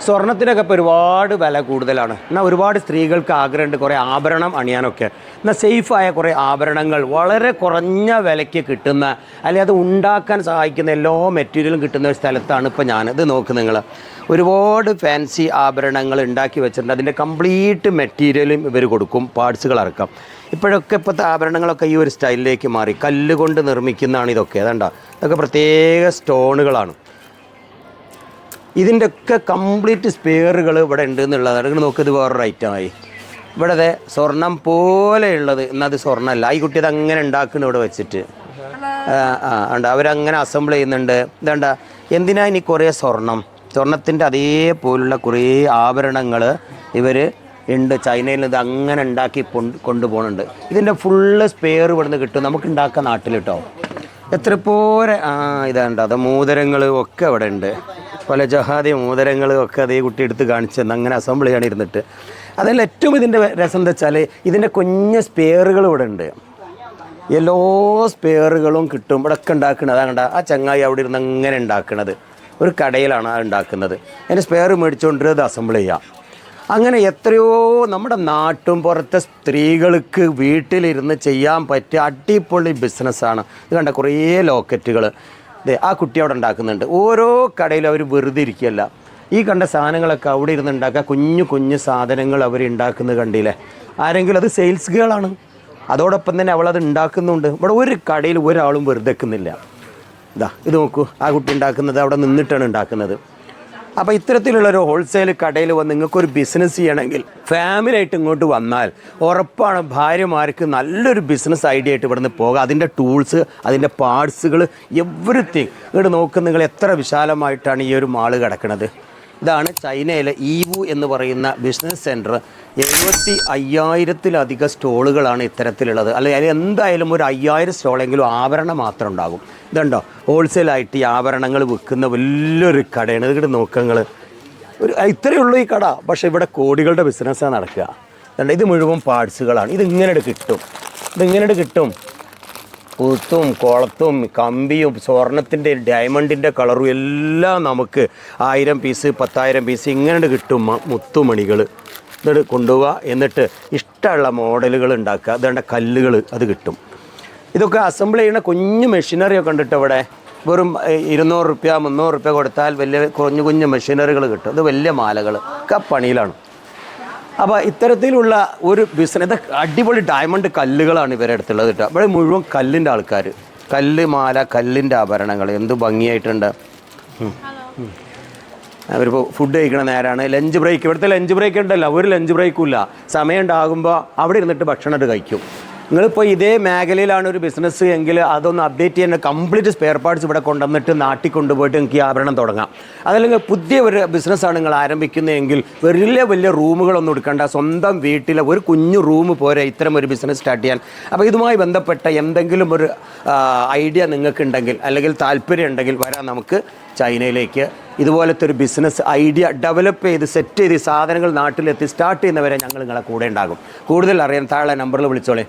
സ്വർണത്തിനൊക്കെ ഇപ്പോൾ ഒരുപാട് വില കൂടുതലാണ്. എന്നാൽ ഒരുപാട് സ്ത്രീകൾക്ക് ആഗ്രഹമുണ്ട് കുറേ ആഭരണം അണിയാനൊക്കെ. എന്നാൽ സേഫായ കുറേ ആഭരണങ്ങൾ വളരെ കുറഞ്ഞ വിലയ്ക്ക് കിട്ടുന്ന, അല്ലെങ്കിൽ അത് ഉണ്ടാക്കാൻ സഹായിക്കുന്ന എല്ലാ മെറ്റീരിയലും കിട്ടുന്ന ഒരു സ്ഥലത്താണ് ഇപ്പോൾ ഞാനിത് നോക്ക്. നിങ്ങൾ ഒരുപാട് ഫാൻസി ആഭരണങ്ങൾ ഉണ്ടാക്കി വെച്ചിട്ടുണ്ട്. അതിൻ്റെ കംപ്ലീറ്റ് മെറ്റീരിയലും ഇവർ കൊടുക്കും, പാർട്സുകൾ ഇറക്കാം. ഇപ്പോഴത്തെ ആഭരണങ്ങളൊക്കെ ഈ ഒരു സ്റ്റൈലിലേക്ക് മാറി. കല്ലുകൊണ്ട് നിർമ്മിക്കുന്നതാണ് ഇതൊക്കെ. അതുകൊണ്ടാ ഇതൊക്കെ പ്രത്യേക സ്റ്റോണുകളാണ്. ഇതിൻ്റെ ഒക്കെ കംപ്ലീറ്റ് സ്പെയറുകൾ ഇവിടെ ഉണ്ട് എന്നുള്ളതാണ്. നിങ്ങൾ നോക്കിയത് വേറൊരു ഐറ്റമായി. ഇവിടെ സ്വർണം പോലെയുള്ളത്, എന്നത് സ്വർണ്ണമല്ല. ഈ കുട്ടി അതങ്ങനെ ഉണ്ടാക്കുന്നു ഇവിടെ വെച്ചിട്ട്. ഉണ്ട്, അവരങ്ങനെ അസംബിൾ ചെയ്യുന്നുണ്ട്. ഇതണ്ട, എന്തിനാ ഇനി കുറേ സ്വർണത്തിൻ്റെ അതേപോലുള്ള കുറേ ആഭരണങ്ങൾ ഇവർ ഉണ്ട്. ചൈനയിൽ നിന്ന് ഇത് അങ്ങനെ ഉണ്ടാക്കി കൊണ്ടുപോകുന്നുണ്ട്. ഇതിൻ്റെ ഫുള്ള് സ്പെയർ ഇവിടുന്ന് കിട്ടും, നമുക്ക് ഉണ്ടാക്കാൻ നാട്ടിൽ കേട്ടോ. എത്ര പോരെ ഇതാണ്ട് അത് മോതിരങ്ങൾ ഒക്കെ ഇവിടെ ഉണ്ട്. പല ജഹാദി മോതിരങ്ങളും ഒക്കെ അതേ കുട്ടി എടുത്ത് കാണിച്ചെന്ന് അങ്ങനെ അസംബിൾ ചെയ്യാൻ ഇരുന്നിട്ട്. അതിൽ ഏറ്റവും ഇതിൻ്റെ രസം എന്താ വെച്ചാൽ ഇതിൻ്റെ കുഞ്ഞ് സ്പെയറുകൾ ഇവിടെ ഉണ്ട്. എല്ലാ സ്പെയറുകളും കിട്ടും. ഇവിടെ ഒക്കെ ഉണ്ടാക്കുന്നത് അതാ കണ്ട, ആ ചങ്ങായി അവിടെ ഇരുന്ന് അങ്ങനെ ഉണ്ടാക്കുന്നത്. ഒരു കടയിലാണ് അത് ഉണ്ടാക്കുന്നത്. അതിൻ്റെ സ്പെയർ മേടിച്ചുകൊണ്ട് അത് അസംബിൾ ചെയ്യാം. അങ്ങനെ എത്രയോ നമ്മുടെ നാട്ടും പുറത്തെ സ്ത്രീകൾക്ക് വീട്ടിലിരുന്ന് ചെയ്യാൻ പറ്റിയ അടിപൊളി ബിസിനസ്സാണ്. ഇത് കണ്ട കുറേ ലോക്കറ്റുകൾ ആ കുട്ടി അവിടെ ഉണ്ടാക്കുന്നുണ്ട്. ഓരോ കടയിലും അവർ വെറുതെ ഇരിക്കുകയല്ല. ഈ കണ്ട സാധനങ്ങളൊക്കെ അവിടെ ഇരുന്ന് ഉണ്ടാക്കുക. കുഞ്ഞു സാധനങ്ങൾ അവർ ഉണ്ടാക്കുന്നത് കണ്ടില്ലേ. ആരെങ്കിലും അത് സെയിൽസ് ഗേളാണ്. അതോടൊപ്പം തന്നെ അവളത് ഉണ്ടാക്കുന്നുണ്ട്. ഇവിടെ ഒരു കടയിൽ ഒരാളും വെറുതെ വെക്കുന്നില്ല. ഇത് നോക്കൂ, ആ കുട്ടി ഉണ്ടാക്കുന്നത് അവിടെ നിന്നിട്ടാണ് ഉണ്ടാക്കുന്നത്. അപ്പോൾ ഇത്തരത്തിലുള്ളൊരു ഹോൾസെയിൽ കടയിൽ വന്ന് നിങ്ങൾക്കൊരു ബിസിനസ് ചെയ്യണമെങ്കിൽ ഫാമിലി ആയിട്ട് ഇങ്ങോട്ട് വന്നാൽ ഉറപ്പാണ് ഭാര്യമാർക്ക് നല്ലൊരു ബിസിനസ് ഐഡിയ ആയിട്ട് ഇവിടെ നിന്ന് പോകാം. അതിൻ്റെ ടൂൾസ്, അതിൻ്റെ പാർട്സുകൾ, എവറിത്തിങ് ഇവിടെ നോക്കുന്ന നിങ്ങൾ എത്ര വിശാലമായിട്ടാണ് ഈ ഒരു മാള് കിടക്കുന്നത്. ഇതാണ് ചൈനയിലെ ഈവു എന്ന് പറയുന്ന ബിസിനസ് സെൻറ്റർ. 75,000-ത്തിലധികം സ്റ്റോളുകളാണ് ഇത്തരത്തിലുള്ളത്. അല്ലെങ്കിൽ എന്തായാലും ഒരു 5,000 സ്റ്റോളെങ്കിലും ആഭരണം മാത്രം ഉണ്ടാകും. ഇതുണ്ടോ, ഹോൾസെയിലായിട്ട് ഈ ആഭരണങ്ങൾ വിൽക്കുന്ന വലിയൊരു കടയാണ്. ഇതിട്ട് നോക്കങ്ങൾ ഇത്രയേ ഉള്ളൂ ഈ കട. പക്ഷേ ഇവിടെ കോടികളുടെ ബിസിനസ്സാണ് നടക്കുക. ഇത് മുഴുവൻ പാർട്സുകളാണ്. ഇതിങ്ങനെ കിട്ടും. പൂത്തും കുളത്തും കമ്പിയും സ്വർണത്തിൻ്റെ ഡയമണ്ടിൻ്റെ കളറും എല്ലാം നമുക്ക് 1000 പീസ് 10,000 പീസ് ഇങ്ങനെ കിട്ടും. മുത്തുമണികൾ എന്നിട്ട് കൊണ്ടുപോവുക. എന്നിട്ട് ഇഷ്ടമുള്ള മോഡലുകൾ ഉണ്ടാക്കുക. അതുകൊണ്ട് കല്ലുകൾ അത് കിട്ടും. ഇതൊക്കെ അസംബിൾ ചെയ്യുന്ന കുഞ്ഞു മെഷീനറിയൊക്കെ കണ്ടിട്ട് ഇവിടെ വെറും 200 രൂപ 300 രൂപ കൊടുത്താൽ വലിയ കുഞ്ഞു മെഷീനറികൾ കിട്ടും. അത് വലിയ മാലകൾ ഒക്കെ പണിയിലാണ്. അപ്പോൾ ഇത്തരത്തിലുള്ള ഒരു ബിസിനസ്, ഇത് അടിപൊളി ഡയമണ്ട് കല്ലുകളാണ് ഇവരുടെ അടുത്തുള്ളത് കേട്ടോ. ഇവിടെ മുഴുവൻ കല്ലിൻ്റെ ആൾക്കാർ, കല്ല് മാല, കല്ലിൻ്റെ ആഭരണങ്ങൾ എന്ത് ഭംഗിയായിട്ടുണ്ട്. അവരിപ്പോൾ ഫുഡ് കഴിക്കണ നേരമാണ്, ലഞ്ച് ബ്രേക്ക്. ഇവിടുത്തെ ലഞ്ച് ബ്രേക്ക് ഉണ്ടല്ലോ, ഒരു ലഞ്ച് ബ്രേക്കും ഇല്ല. സമയം ഉണ്ടാകുമ്പോൾ അവിടെ ഇരുന്നിട്ട് ഭക്ഷണം എടുത്ത് കഴിക്കും. നിങ്ങളിപ്പോൾ ഇതേ മേഖലയിലാണ് ഒരു ബിസിനസ് എങ്കിൽ അതൊന്ന് അപ്ഡേറ്റ് ചെയ്യാൻ കംപ്ലീറ്റ് സ്പെയർ പാർട്സ് ഇവിടെ കൊണ്ടുവന്നിട്ട് നാട്ടിൽ കൊണ്ടുപോയിട്ട് നിങ്ങൾക്ക് ഈ ആഭരണം തുടങ്ങാം. അതല്ലെങ്കിൽ പുതിയ ഒരു ബിസിനസ്സാണ് നിങ്ങൾ ആരംഭിക്കുന്നതെങ്കിൽ വലിയ റൂമുകളൊന്നും എടുക്കേണ്ട, സ്വന്തം വീട്ടിലെ ഒരു കുഞ്ഞു റൂം പോരെ ഇത്തരം ഒരു ബിസിനസ് സ്റ്റാർട്ട് ചെയ്യാൻ. അപ്പോൾ ഇതുമായി ബന്ധപ്പെട്ട എന്തെങ്കിലും ഒരു ഐഡിയ നിങ്ങൾക്കുണ്ടെങ്കിൽ അല്ലെങ്കിൽ താല്പര്യം ഉണ്ടെങ്കിൽ വരാം നമുക്ക് ചൈനയിലേക്ക്. ഇതുപോലത്തെ ഒരു ബിസിനസ് ഐഡിയ ഡെവലപ്പ് ചെയ്ത് സെറ്റ് ചെയ്ത് സാധനങ്ങൾ നാട്ടിലെത്തി സ്റ്റാർട്ട് ചെയ്യുന്നവരെ ഞങ്ങൾ നിങ്ങളെ കൂടെ ഉണ്ടാകും. കൂടുതൽ അറിയാൻ താഴെ നമ്പറിൽ വിളിച്ചോളേ.